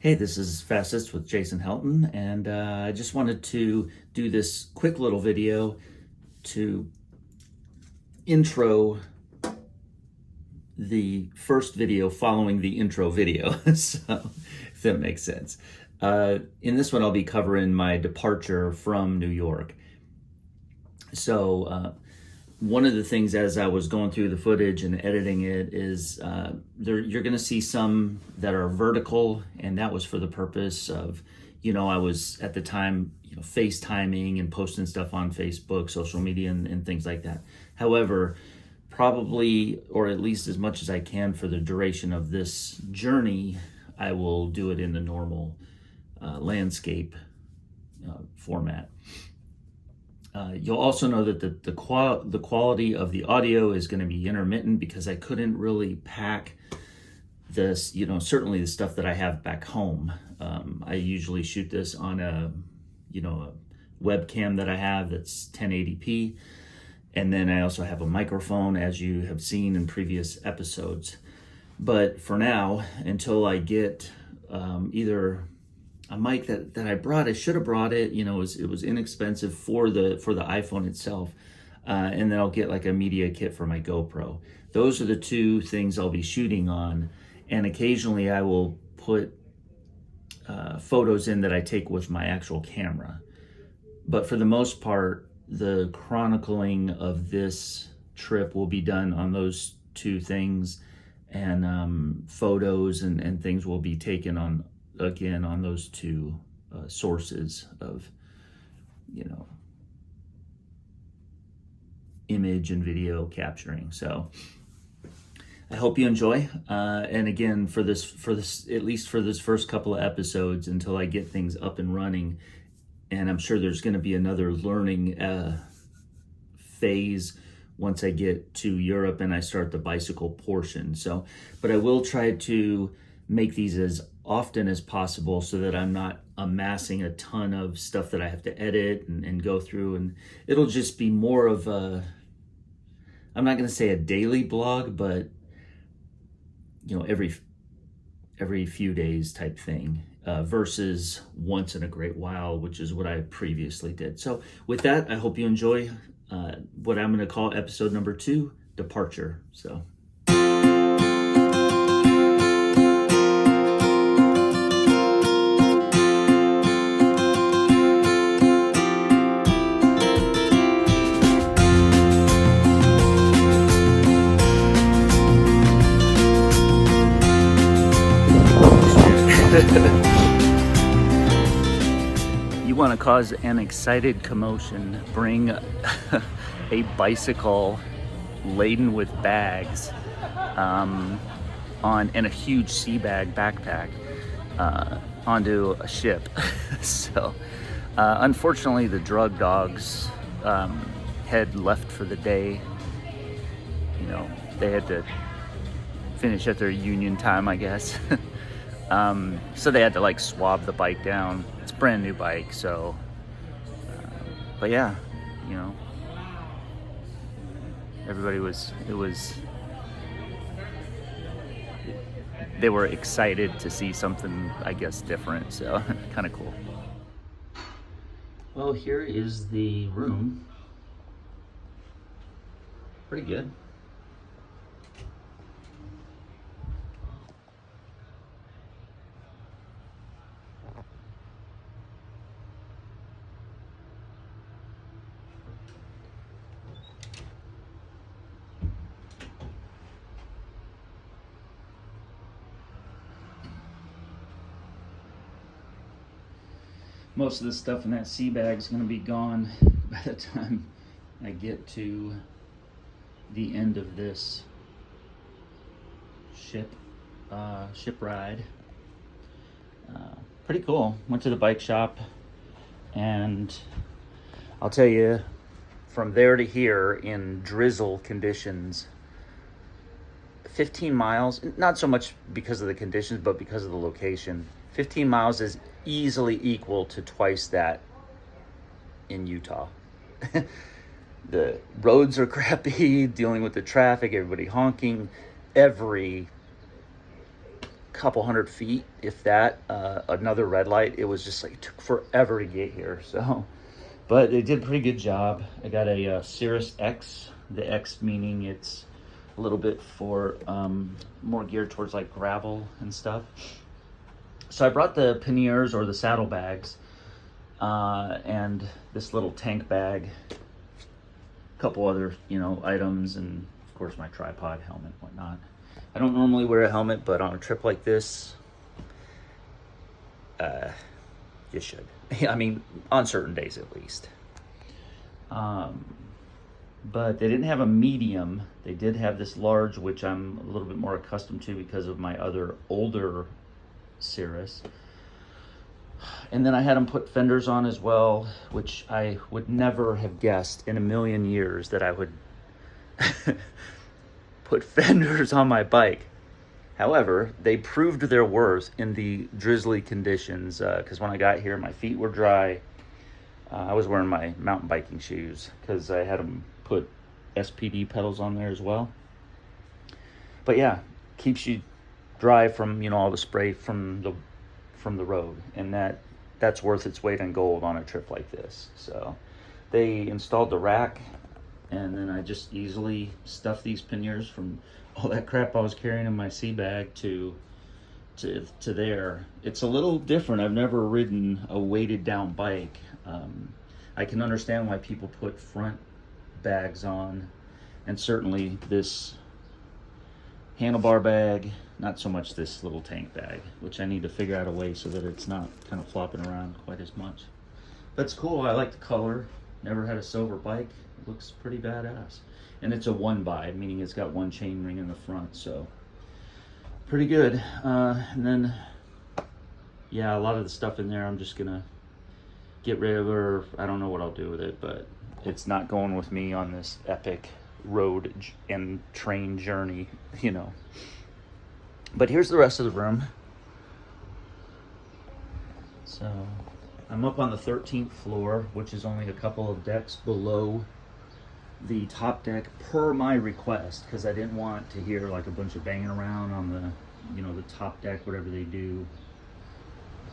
Hey, this is Fastest with Jason Helton, and I just wanted to do this quick little video to intro the first video following the intro video, so if that makes sense. In this one, I'll be covering my departure from New York. So one of the things as I was going through the footage and editing it is you're going to see some that are vertical, and that was for the purpose of, I was at the time, FaceTiming and posting stuff on Facebook, social media, and things like that. However, probably, or at least as much as I can for the duration of this journey, I will do it in the normal landscape format. You'll also know that the quality of the audio is going to be intermittent because I couldn't really pack this, certainly the stuff that I have back home. I usually shoot this on a webcam that I have that's 1080p. And then I also have a microphone, as you have seen in previous episodes. But for now, until I get either a mic that I brought, I should have brought it, it was inexpensive for the iPhone itself. And then I'll get like a media kit for my GoPro. Those are the two things I'll be shooting on. And occasionally I will put photos in that I take with my actual camera. But for the most part, the chronicling of this trip will be done on those two things, and photos and things will be taken on those two sources of image and video capturing. So I hope you enjoy, and again, for this at least for this first couple of episodes, until I get things up and running. And I'm sure there's going to be another learning phase once I get to Europe and I start the bicycle portion. So, but I will try to make these as often as possible so that I'm not amassing a ton of stuff that I have to edit and go through. And it'll just be more of a, I'm not going to say a daily blog, but every few days type thing. Versus once in a great while, which is what I previously did. So with that, I hope you enjoy what I'm going to call episode number 2, Departure. So. You want to cause an excited commotion, bring a bicycle laden with bags and a huge sea bag backpack onto a ship. So unfortunately the drug dogs had left for the day. They had to finish at their union time, I guess. So they had to swab the bike down. It's a brand new bike, so but yeah, they were excited to see something, I guess, different, so kind of cool. Well, here is the room. Pretty good. Most of the stuff in that sea bag is going to be gone by the time I get to the end of this ship ride. Pretty cool. Went to the bike shop, and I'll tell you, from there to here in drizzle conditions, 15 miles, not so much because of the conditions, but because of the location. 15 miles is easily equal to twice that in Utah. The roads are crappy, dealing with the traffic, everybody honking, every couple hundred feet, if that, another red light. It was just like, it took forever to get here. So, but they did a pretty good job. I got a Cirrus X, the X meaning it's a little bit for more geared towards like gravel and stuff. So I brought the panniers or the saddle bags and this little tank bag, a couple other, items, and of course my tripod, helmet, whatnot. I don't normally wear a helmet, but on a trip like this, you should. I mean, on certain days at least. But they didn't have a medium. They did have this large, which I'm a little bit more accustomed to because of my other older Cirrus. And then I had them put fenders on as well, which I would never have guessed in a million years that I would put fenders on my bike. However, they proved their worth in the drizzly conditions, because when I got here, my feet were dry. I was wearing my mountain biking shoes because I had them put SPD pedals on there as well. But yeah, keeps you dry from all the spray from the road, and that's worth its weight in gold on a trip like this. So they installed the rack, and then I just easily stuffed these panniers from all that crap I was carrying in my sea bag to there. It's a little different. I've never ridden a weighted down bike. I can understand why people put front bags on, and certainly this handlebar bag, not so much this little tank bag, which I need to figure out a way so that it's not kind of flopping around quite as much. But it's cool. I like the color. Never had a silver bike. It looks pretty badass. And it's a 1x, meaning it's got one chain ring in the front, so pretty good. And then, yeah, a lot of the stuff in there I'm just gonna get rid of, or I don't know what I'll do with it, but it's not going with me on this epic road and train journey, But here's the rest of the room. So I'm up on the 13th floor, which is only a couple of decks below the top deck per my request, because I didn't want to hear like a bunch of banging around on the the top deck, whatever they do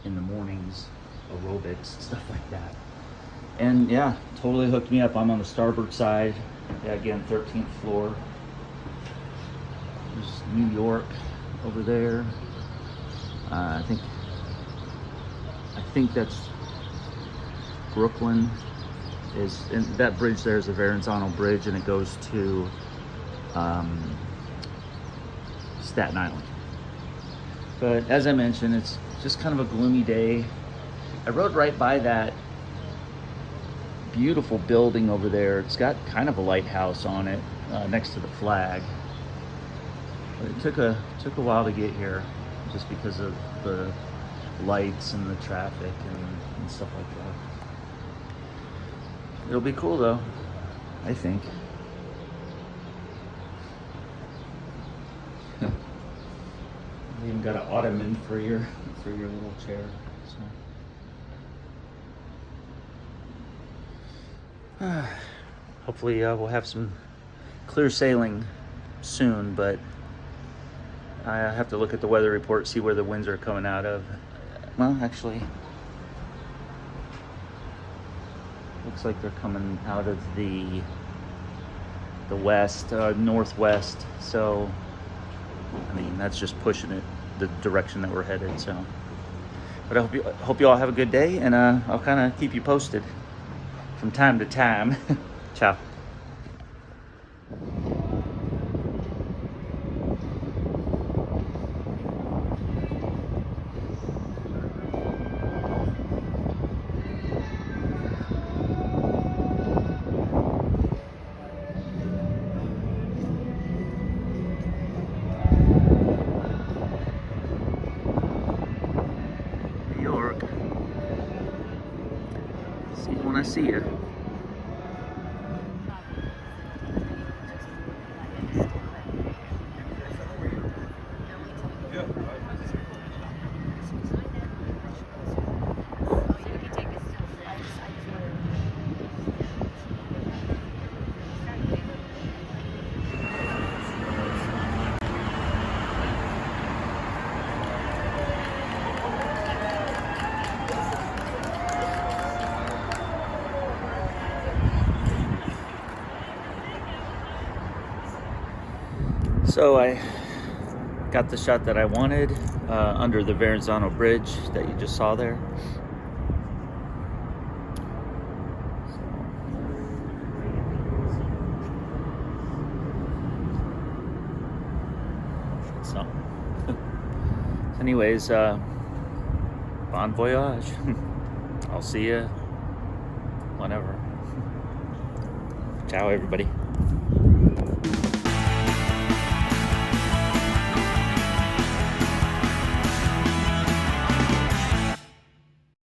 in the mornings, aerobics, stuff like that. And yeah, totally hooked me up. I'm on the starboard side. Yeah, again, 13th floor. There's New York over there. I think that's Brooklyn. And that bridge there is the Verrazano Bridge, and it goes to Staten Island. But as I mentioned, it's just kind of a gloomy day. I rode right by that beautiful building over there. It's got kind of a lighthouse on it next to the flag. But it took a while to get here, just because of the lights and the traffic and stuff like that. It'll be cool though, I think. You even got an ottoman for your little chair. So. Hopefully we'll have some clear sailing soon, but I have to look at the weather report, see where the winds are coming out of. Well, actually, looks like they're coming out of the west, northwest. So, I mean, that's just pushing it the direction that we're headed. So, but I hope you all have a good day, and I'll kind of keep you posted from time to time. Ciao. See you when I see you. So I got the shot that I wanted under the Verrazano Bridge that you just saw there. So, anyways, bon voyage. I'll see you whenever. Ciao, everybody.